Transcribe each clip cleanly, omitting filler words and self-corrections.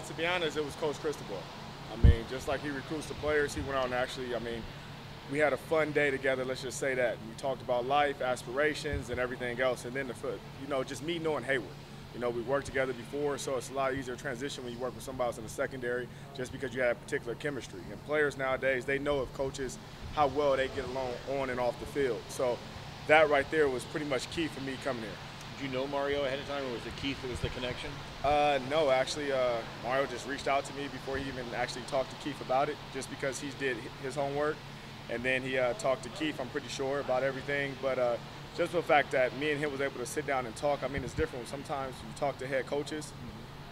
To be honest, it was Coach Cristobal. I mean, just like he recruits the players, he went out and actually, I mean, we had a fun day together, let's just say that. We talked about life, aspirations, and everything else, and then just me knowing Hayward. We worked together before, so it's a lot easier to transition when you work with somebody else in the secondary just because you have particular chemistry. And players nowadays, they know of coaches how well they get along on and off the field. So that right there was pretty much key for me coming here. Did you know Mario ahead of time, or was it Keith that was the connection? No, actually, Mario just reached out to me before he even actually talked to Keith about it, just because he did his homework. And then he talked to Keith, I'm pretty sure, about everything. But just for the fact that me and him was able to sit down and talk, I mean, it's different. Sometimes you talk to head coaches,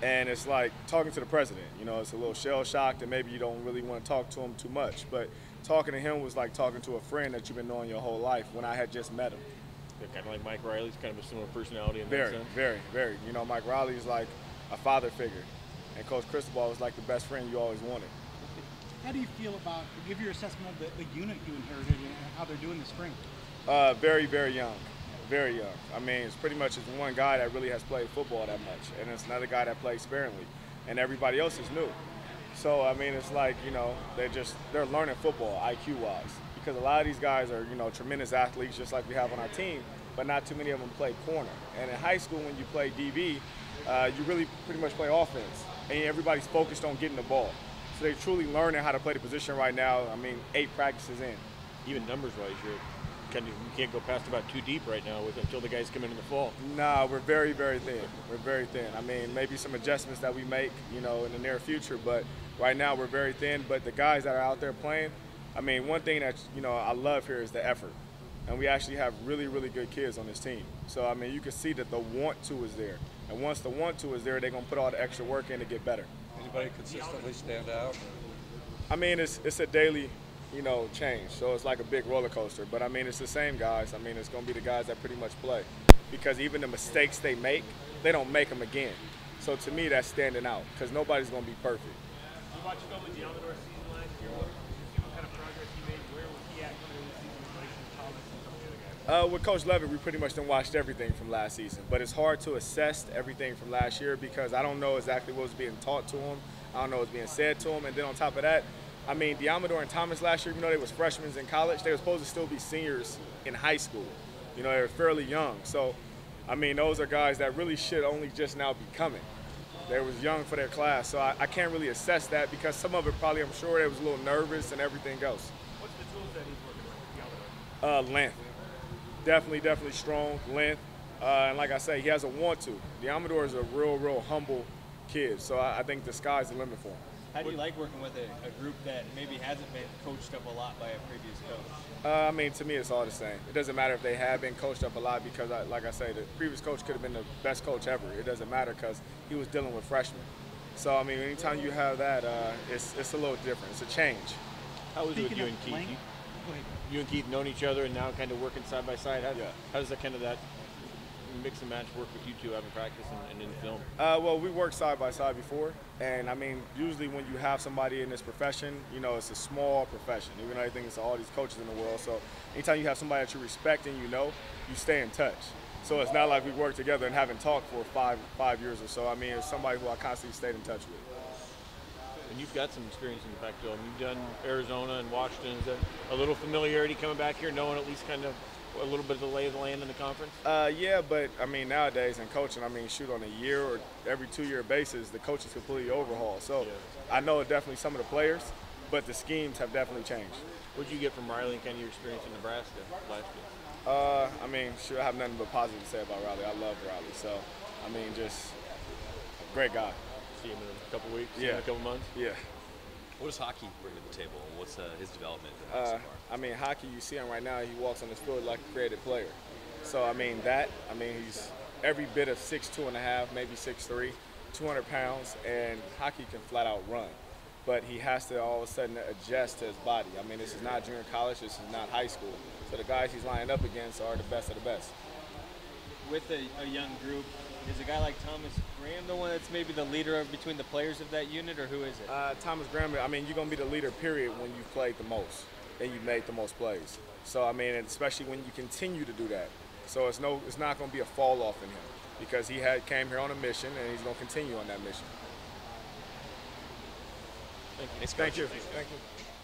and it's like talking to the president. It's a little shell-shocked, and maybe you don't really want to talk to him too much. But talking to him was like talking to a friend that you've been knowing your whole life when I had just met him. Kind of like Mike Riley's kind of a similar personality in that sense. Very, very. Mike Riley is like a father figure, and Coach Cristobal was like the best friend you always wanted. How do you feel about, give your assessment of the unit you inherited and how they're doing this spring? Very, very young. Very young. I mean, it's pretty much just one guy that really has played football that much, and it's another guy that plays sparingly, and everybody else is new. So, I mean, it's like, they're learning football IQ-wise, because a lot of these guys are, tremendous athletes just like we have on our team, but not too many of them play corner. And in high school, when you play DB, you really pretty much play offense, and everybody's focused on getting the ball. So they're truly learning how to play the position right now. I mean, 8 practices in. Even numbers-wise, you can't go past about 2 deep right now until the guys come in the fall. No, we're very, very thin. We're very thin. I mean, maybe some adjustments that we make, in the near future, but right now we're very thin. But the guys that are out there playing, I mean, one thing that, I love here is the effort. And we actually have really, really good kids on this team. So, I mean, you can see that the want to is there. And once the want to is there, they're going to put all the extra work in to get better. Anybody consistently stand out? I mean, it's a daily, change. So it's like a big roller coaster. But, I mean, it's the same guys. I mean, it's going to be the guys that pretty much play. Because even the mistakes they make, they don't make them again. So, to me, that's standing out because nobody's going to be perfect. You watched film with Diamador season last year. What kind of progress he made? Where was he at coming into the season in relation to Thomas and some of the other guys? With Coach Levitt, we pretty much done watched everything from last season. But it's hard to assess everything from last year because I don't know exactly what was being taught to him. I don't know what's being said to him. And then on top of that, I mean, Diamador and Thomas last year, they was freshmen in college. They were supposed to still be seniors in high school. They were fairly young. So, I mean, those are guys that really should only just now be coming. They was young for their class. So I can't really assess that because some of it probably, I'm sure, they was a little nervous and everything else. What's the tools that he's working with, Diamador? Length. Definitely strong, length. And like I say, he has a want to. Diamador is a real humble kid. So I think the sky's the limit for him. How do you like working with a group that maybe hasn't been coached up a lot by a previous coach? I mean, to me, it's all the same. It doesn't matter if they have been coached up a lot because, like I say, the previous coach could have been the best coach ever. It doesn't matter because he was dealing with freshmen. So, I mean, anytime you have that, it's a little different. It's a change. How was it with you and Keith? You and Keith known each other and now kind of working side by side. How does that mix and match work with you two having practice and in film? Well, we worked side by side before, and I mean, usually when you have somebody in this profession, it's a small profession. Even though I think it's all these coaches in the world, so anytime you have somebody that you respect and you stay in touch. So it's not like we worked together and haven't talked for five years or so. I mean, it's somebody who I constantly stayed in touch with. And you've got some experience in the Pac-12. You've done Arizona and Washington. Is that a little familiarity coming back here, knowing at least kind of a little bit of the lay of the land in the conference? Yeah, but I mean, nowadays in coaching, I mean, shoot, on a year or every 2-year basis, the coaches completely overhauled. So I know definitely some of the players, but the schemes have definitely changed. What did you get from Riley and kind of your experience in Nebraska last year? I mean, sure, I have nothing but positive to say about Riley. I love Riley. So, I mean, just a great guy. See him in a couple weeks, in a couple months? Yeah. What does hockey bring to the table? What's his development been like so far? I mean, hockey, you see him right now, he walks on the field like a creative player. So, I mean, he's every bit of 6'2½", maybe 6'3", 200 pounds, and hockey can flat out run. But he has to all of a sudden adjust to his body. I mean, this is not junior college, this is not high school. So the guys he's lining up against are the best of the best. With a young group, is a guy like Thomas Graham the one that's maybe the leader between the players of that unit, or who is it? Thomas Graham, I mean, you're going to be the leader, period, when you've played the most and you've made the most plays. So, I mean, and especially when you continue to do that. So it's not going to be a fall off in him because he came here on a mission and he's going to continue on that mission. Thank you. Thanks, Thank Coach. you. Thank you.